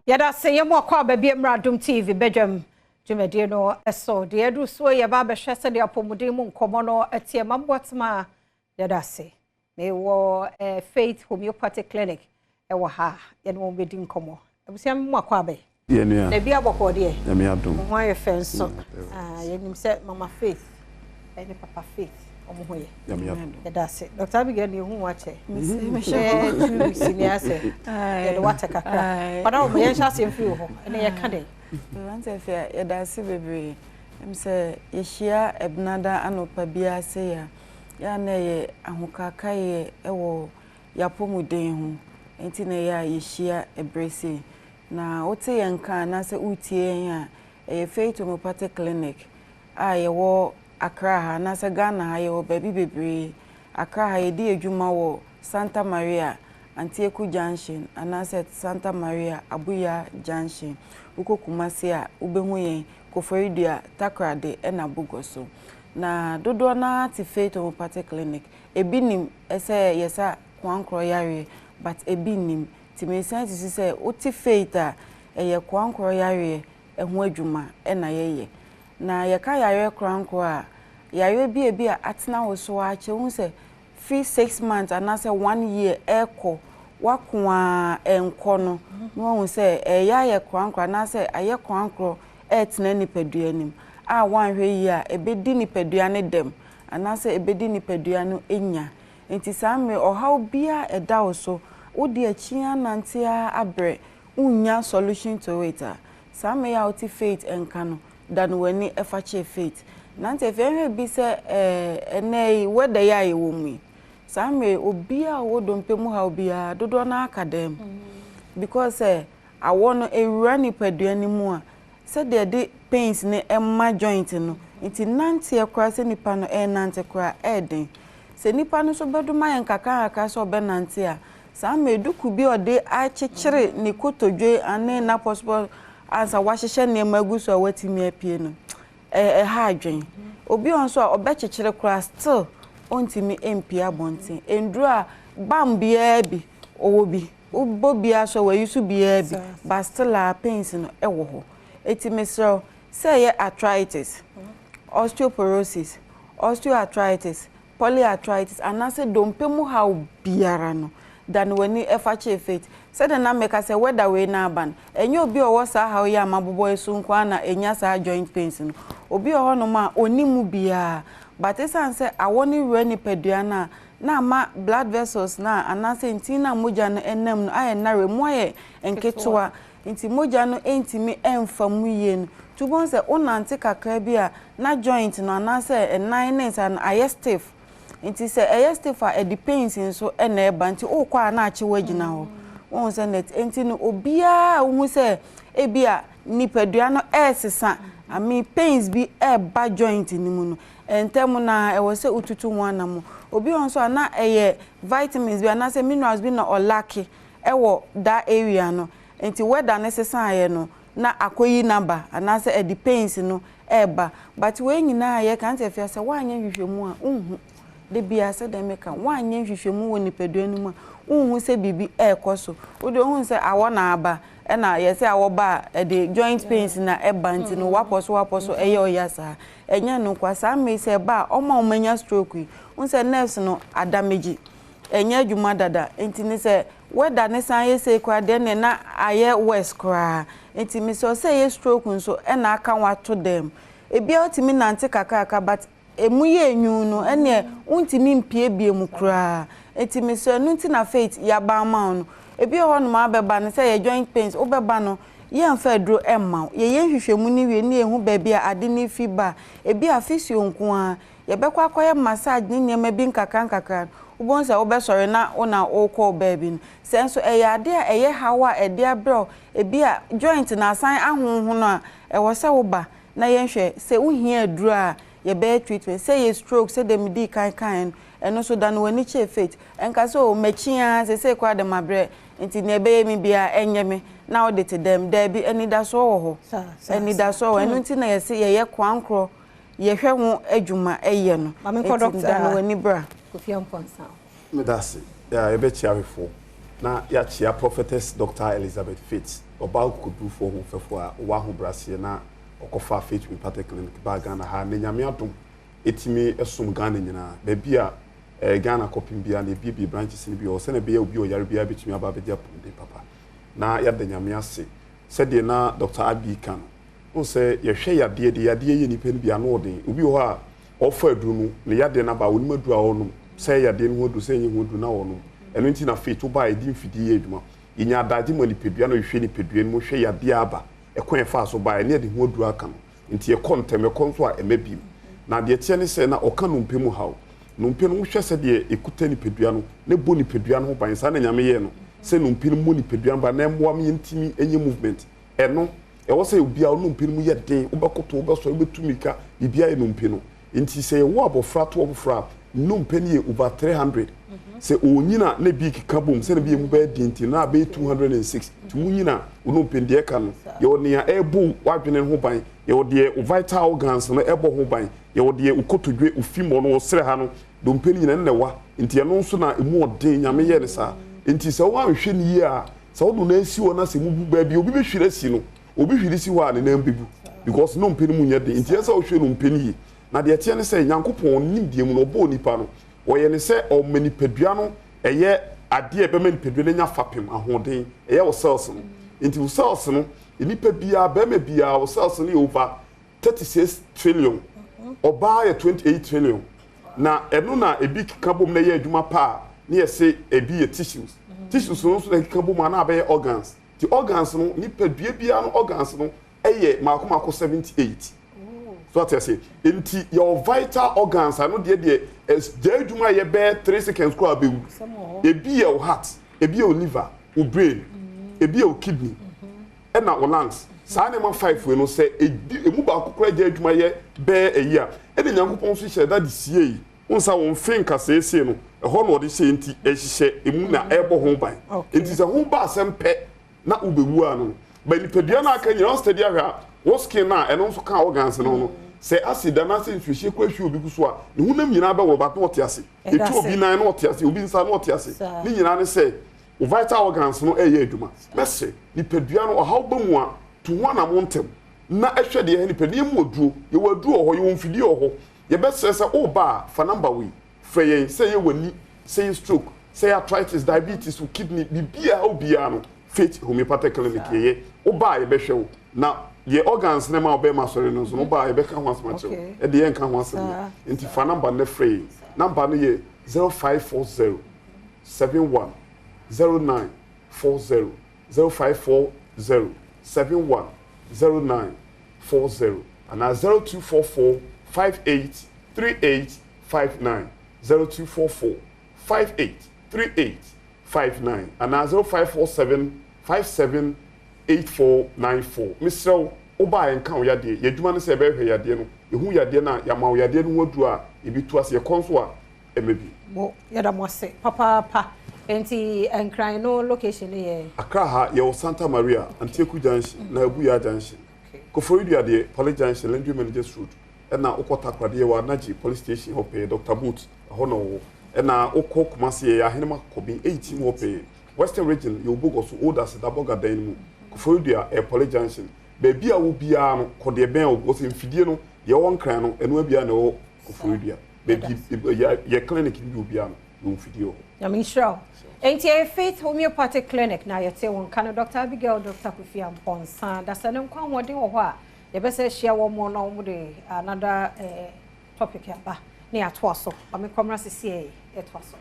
Yada se yemo kwa baby Adom TV Badwam dwumade no eso de edu so ye ba be hwese de apomuden mu nkomo no etie mambotma yada se me wo Faith Homeopathic Clinic ewo ha ye no be di nkomo abusia mu akwa be ye nua na bia bokọ de ye me Adom mo ye fenso ye nim se mama Faith ene papa Faith omo hoye yada se Dr. Abigail ni hu wache me share tu senior se ye water kakra pada o me ye hya se mfiri ho ene ye ka de Lance fe yada se bebre em se ye hia ebnada anopa bia se ya na ye ahokaka ye ewo yapomuden ho enti na ya ye hia ebrese na wote ye nka na se utie ya Faith Homeopathic Clinic a ye wo Accra ha na se Ghana ha ye wo baby bebre Accra ha ye di adwuma wo Santa Maria Antieku Junction anase Santa Maria Abuya Junction ukokumase a ubehu yen Koforidua Takrade ena Bugoso na dodo na ti Faith Homeopathic Clinic ebinim ese yesa kwankro yare but ebinim ti me sense say oti Faith a eye kwankro yare ehu adwuma ena yeye na yeka yare kwankro a yare bi a atena wo so a chehu say free 6 months anase 1 year eko wakwa enko no no say eya ye kwankro na say aye kwankro etena nipadua nim a wanhwe yi a ebedi nipadua ne dem anase ebedi nipadua no enya enti samme ohaw bia eda wo so wodi achia nantia abre unya solution to it samme ya oti Faith enka no dan wani efache Faith nante fenwe bi se enei weda ya ye wo mu samme obia wo dompe mu ha obia dodo na akadem because awono ewura nipadua ni mu a se de pains ne emma joint no nti nante ekra se nipa no nante kra eden se nipa no so beduma yen kakaka so be nante a sa meduku bi ode a chechire ni kotodwe ane na possible ansa wahehye ne maguso a watimi apie no ha adwen obi on so obe chechire kra still ontimi empia bonten endru a bam bia bi owo bi obo bia so wa yusu bia bi but still a pains no ewo ho etimeso say arthritis osteoporosis osteoarthritis polyarthritis anase dompe mu ha biara no dan wani efache Faith said na meka say whether we na ban enye obi owo sa ha ya mabobo esu nkwa na enya sa joint pains no obi oho no ma onimu bia but esan say awoni wura ni padua na ma blood vessels na anase ntina moja no enam no aye na remu aye enketwa nti moja no entimi emfamu ye no tubon se onante kakra bia na joint no anase enines and aye stiff nti se aye stiff a depends nso ena eba nti okwa na ache wagina ho won se net enti no obia hu se ebia nipadua no esesa ami pains bi eba joint ni mu no entem na e wo se ututu nwana mu obi on so na eye vitamins bi anase minerals bi na olaki ewo that area no enti whether necessary no na akoyi number anase e depends no eba but we nyina ye kan te fia se wanye hwehwemu a unhu de bia se de meka wanye hwehwemu woni padua no mu a unhu se bibi ekoso wo de unhu se awo na aba na ye se awo ba de joint pains na eba nti no waposo eye oyasa enya no kwasa me se ba omanya stroke unse nerves no adamage enya adwuma dada enti ne se whether ne san ye se kwa de ne na aye west kra enti me so say ye stroke nso na aka wato dem ebia otimi nante kakaka but emuye enyu no ene untimi mpie bie mu kra enti me so no nti na Faith ya ba ma no ebia ho no ma beba ne say ye joint pains obeba no ye mfa duro emma ye hwehwemu ni wie ne ehu ba bia ade ni fiba ebia physio nko a ye bekwa akoye massage ni nyema bi nkaka ubonsa obesore na ona okọ baby no senso ade a eye hawa ede abro ebia joint na asan ahonho no a ewo se wo ba na ye hwe se uhia aduro a ye be treatment say ye stroke say dem di kan eno so dan wani che Faith enka so machia se kwa de mabre nti ne be mi bia enyeme na o de te dem da bi eni da so wo ho eni da so eno nti na ye se ye kwankro ye hwe ho adwuma eye no mame ko doctor dan wani bra Kofi Amponsa me dase ya ebe chia before na ya chia prophetess Dr. Elizabeth Faith oba kodu fo ho fefo a wa ho brase na okofa faith Homeopathic clinic ba Ghana ha ne nyame adom etimi esum Ghana nyina ba bia Ghana kopim bia na bi branches ni bi o se na bia obi o yare bia betimi aba be dia papa na ya da nyame ase se de na Dr. Abi kan o se ye hwe yade de yade ye nipa ni bia no odin obi ho a ofa aduru no ne yade na ba woni maduru a wonum se yade no hodu se nyi hodu na wonum eno nti na faith o ba edi mfidi ye adwuma inya adaje mo nipedua no hwe nipedua no hwe yade aba ekwan fa so ba ne de hodu aka no nti ye kontem e konso a emabim na de tie ne se na oka no mpemu hawo no mpenu hwe se de ekuta nipedua no ne bo nipedua no ho ban sa na nyame ye no se no mpenu mo nipedua ba na mmoa me ntimi enye movement eno e wo se obia no mpenu mu ye den obekoto obeso obetumika bibia ye no mpenu nti se wo abofra to obofra no mpenu ye over 300 se onyina na bi kika bom se na bi mu ba dinti na be 206 tumunyina no mpenu de ka no ye onia ebu wadwene ho ban ye ode vital organs no ebo ho ban ye ode ukotodwe ufimo no sere ha no do mpenu nyina nnewa nti eno nso na emu ode nyame ye ne sa nti se wo anhwe ni ye a se wo do na esi wo na se mu bu ba bi obi be hwire si no obi hwire si ho a ne na mbebu because no mpenu mu nya de nti esa wo hwe no mpenu yi na de tie ne se Nyankopon nim die mu no bo nipa no wo ye ne se o manipadua no eye ade e be manipadua no nya fapem ahoden eye wo cells no nti wo cells no nipa bia be ma bia wo cells no over 36 trillion oba ye 28 trillion na eno na ebi kika bom na ye adwuma pa ne ye se ebi ye tissues tissues no so na kika bom na be organs the organs no nipadua bia no organs no eye makoma 78 so what I say enti your vital organs ano de adwuma ye be 3 seconds ko abewu ebi ye o heart ebi ye o liver o brain ebi ye o kidney na o lungs sa na ma 5 we no say emu ba kokora de adwuma ye be eyi a de Nyankopon so hye da de sie yi unsa won finka se no ho no de hye enti ehye emu na ebo ho ban enti se ho ba asempe na ubewu ano ba nipadua na aka nyina study ahwa wo skin na eno nso ka organs no se acid na se nhwehye kwahwe obi kuso a ne hunam nyina ba wo ba to otiase etu obi nan na otiase obi nsa na otiase ni nyina ne se o vital organs no eye adwuma messe nipadua no ohaw ba mu a to ho na montem na ehwe de nipadua mu oduo ye waduo ho ye wonfidi ho ye besse se o ba fa number we freye se ye wani se ye stroke se arthritis diabetes kidney bibia obia no faith Homeopathic clinic ye o ba ye behwe na ye organs na ma obe ma sori no so no ba ye be ka ho asmacho e de ye nka ho asem nti fa number na frey number no ye 0540 71 0940 0540 71 0940 and 0244 583859 0244 583859 and 0547 578494 Mr. Oba enka o yade yadwuma no se be hwe yade no ehu yade na ya ma o yade no wadu a ebitu ase ye konso a emebi mo yada mo se papa enti enkran no location ye Accra ha ye Santa Maria Antieku Junction na Abuya Junction Koforidu ade Police Junction Land Managers Road na okota kwade wa Naji Police Station hope Dr. Boot ho no na okokuma ya henema kobi 18 hope Western Region you bogo so old as da boga dan mu Koforidu Police Junction baby a wo bia no kode ben o se mfidie no ye won kran no eno bia na wo Koforidu baby ye clinic bi bia no wo mfidie ho I mean sure enti Faith Homeopathic Clinic na yete won kan Dr. Abigail Dr. Kufia Mponsa da sane nkwa wode wo ho a ye be se hia wo mo na wo de another topic ya ba ne ato so ba me komra sisi e to so